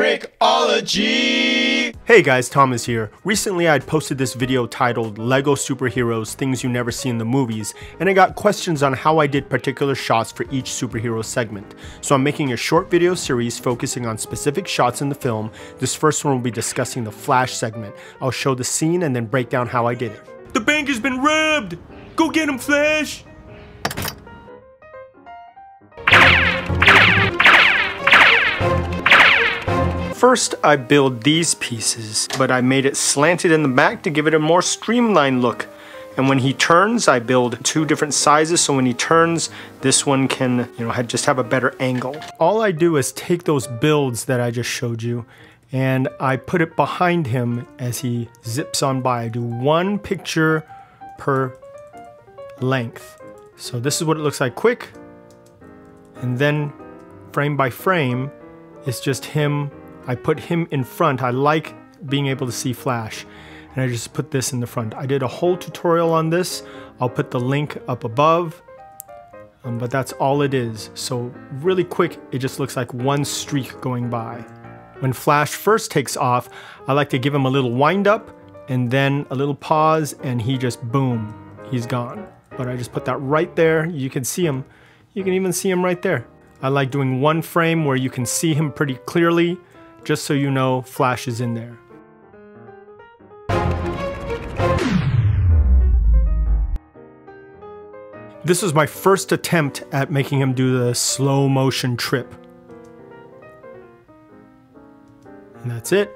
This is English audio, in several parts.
Brickology! Hey guys, Thomas here. Recently I'd posted this video titled Lego Superheroes Things You Never See in the Movies, and I got questions on how I did particular shots for each superhero segment. So I'm making a short video series focusing on specific shots in the film. This first one will be discussing the Flash segment. I'll show the scene and then break down how I did it. The bank has been robbed! Go get him, Flash! First, I build these pieces, but I made it slanted in the back to give it a more streamlined look. And when he turns, I build two different sizes, so when he turns, this one can, just have a better angle. All I do is take those builds that I just showed you, and I put it behind him as he zips on by. I do one picture per length. So this is what it looks like quick, and then frame by frame, it's just him. I put him in front. I like being able to see Flash, and I just put this in the front. I did a whole tutorial on this. I'll put the link up above, but that's all it is. So really quick, it just looks like one streak going by. When Flash first takes off, I like to give him a little wind up and then a little pause, and he just boom, he's gone. But I just put that right there. You can see him. You can even see him right there. I like doing one frame where you can see him pretty clearly, just so you know Flash is in there. This was my first attempt at making him do the slow motion trip. And that's it.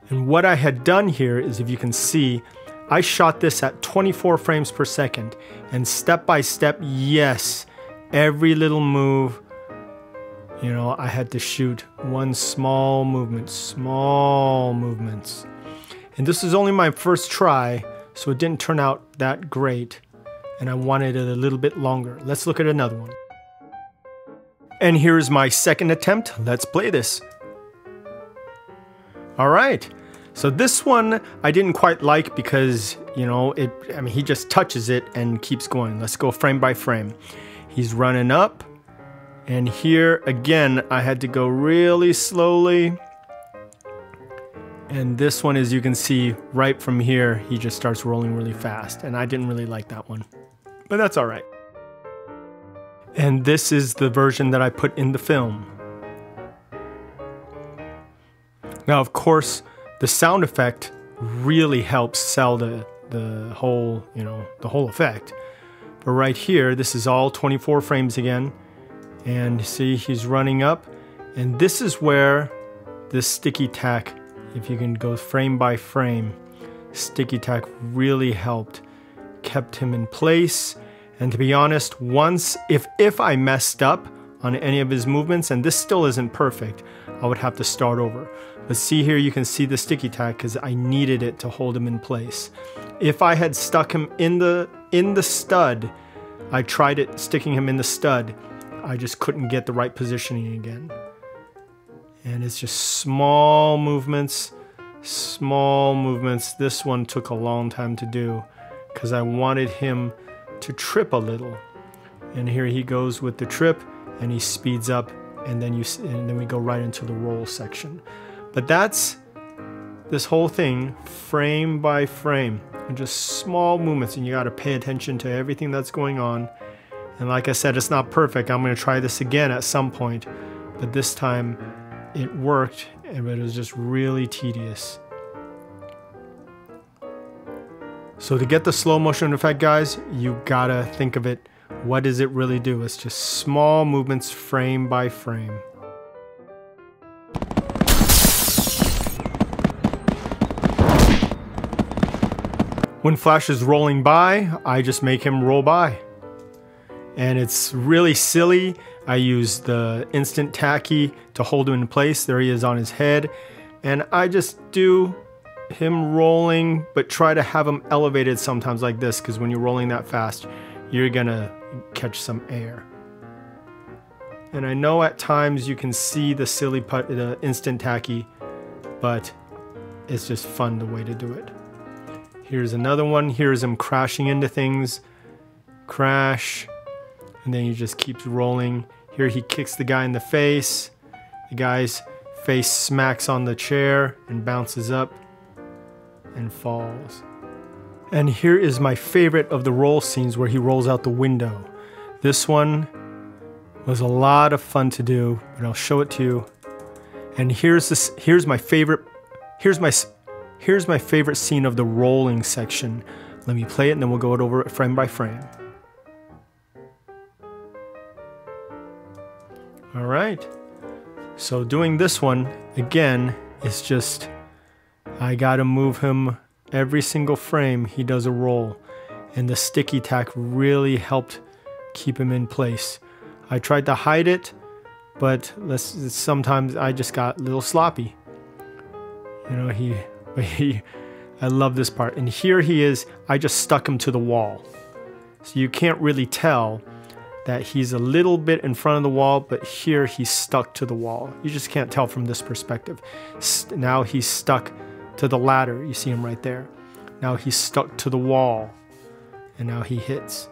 And what I had done here is, if you can see, I shot this at 24 frames per second. And step by step, yes, every little move, I had to shoot one small movement, small movements. And this is only my first try, so it didn't turn out that great. And I wanted it a little bit longer. Let's look at another one. And here's my second attempt. Let's play this. All right. So this one I didn't quite like because, he just touches it and keeps going. Let's go frame by frame. He's running up. And here again, I had to go really slowly. And this one, as you can see, right from here, he just starts rolling really fast. And I didn't really like that one, but that's all right. And this is the version that I put in the film. Now, of course, the sound effect really helps sell the whole, the whole effect. But right here, this is all 24 frames again. And see, he's running up, and this is where this sticky tack, if you can go frame by frame, sticky tack really helped, kept him in place. And to be honest, once, if I messed up on any of his movements, and this still isn't perfect, I would have to start over. But see here, you can see the sticky tack because I needed it to hold him in place. If I had stuck him in the stud, I tried it sticking him in the stud, I just couldn't get the right positioning again. And it's just small movements, small movements. This one took a long time to do because I wanted him to trip a little. And here he goes with the trip, and he speeds up, and then we go right into the roll section. But that's this whole thing, frame by frame, and just small movements, and you got to pay attention to everything that's going on. And like I said, it's not perfect. I'm going to try this again at some point, but this time it worked, but it was just really tedious. So to get the slow motion effect, guys, you gotta think of it. What does it really do? It's just small movements, frame by frame. When Flash is rolling by, I just make him roll by. And it's really silly. I use the instant tacky to hold him in place. There he is on his head. And I just do him rolling, but try to have him elevated sometimes like this, because when you're rolling that fast, you're gonna catch some air. And I know at times you can see the silly the instant tacky, but it's just fun the way to do it. Here's another one. Here's him crashing into things. Crash. And then he just keeps rolling. Here he kicks the guy in the face. The guy's face smacks on the chair and bounces up and falls. And here is my favorite of the roll scenes where he rolls out the window. This one was a lot of fun to do, but I'll show it to you. And here's my favorite scene of the rolling section. Let me play it and then we'll go over it frame by frame. All right. So doing this one again is just, I gotta move him every single frame he does a roll, and the sticky tack really helped keep him in place. I tried to hide it, but sometimes I just got a little sloppy. You know, I love this part. And here he is, I just stuck him to the wall. So you can't really tell that he's a little bit in front of the wall, but here he's stuck to the wall. You just can't tell from this perspective. Now he's stuck to the ladder. You see him right there. Now he's stuck to the wall. And now he hits.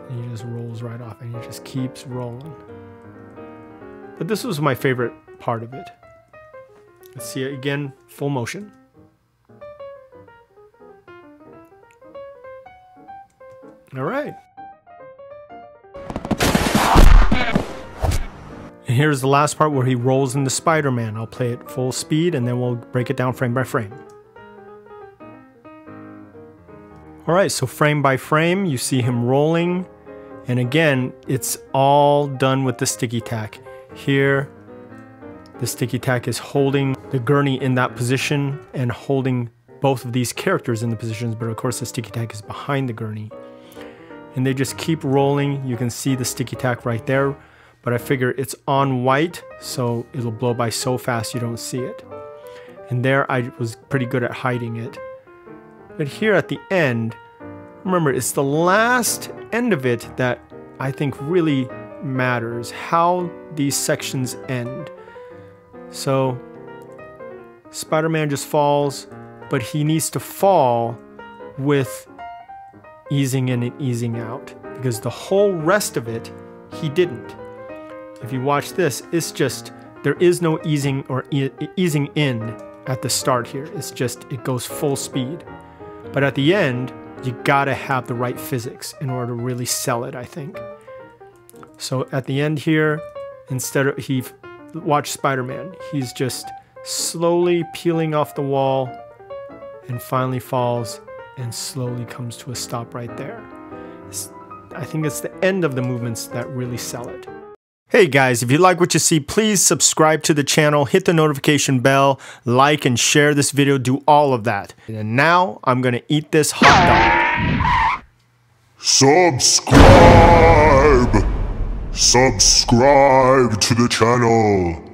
And he just rolls right off and he just keeps rolling. But this was my favorite part of it. Let's see it again, full motion. All right. And here's the last part where he rolls into Spider-Man. I'll play it full speed and then we'll break it down frame by frame. All right, so frame by frame, you see him rolling. And again, it's all done with the sticky tack. Here, the sticky tack is holding the gurney in that position and holding both of these characters in the positions, but of course the sticky tack is behind the gurney. And they just keep rolling. You can see the sticky tack right there, but I figure it's on white, so it'll blow by so fast you don't see it. And there I was pretty good at hiding it. But here at the end, remember, it's the last end of it that I think really matters, how these sections end. So Spider-Man just falls, but he needs to fall with easing in and easing out, because the whole rest of it, he didn't. If you watch this, it's just, there is no easing or easing in at the start here. It's just, it goes full speed. But at the end, you gotta have the right physics in order to really sell it, I think. So at the end here, instead of, watch Spider-Man, he's just slowly peeling off the wall and finally falls and slowly comes to a stop right there. I think it's the end of the movements that really sell it. Hey guys, if you like what you see, please subscribe to the channel, hit the notification bell, like and share this video, do all of that. And now I'm gonna eat this hot dog. Subscribe! Subscribe to the channel.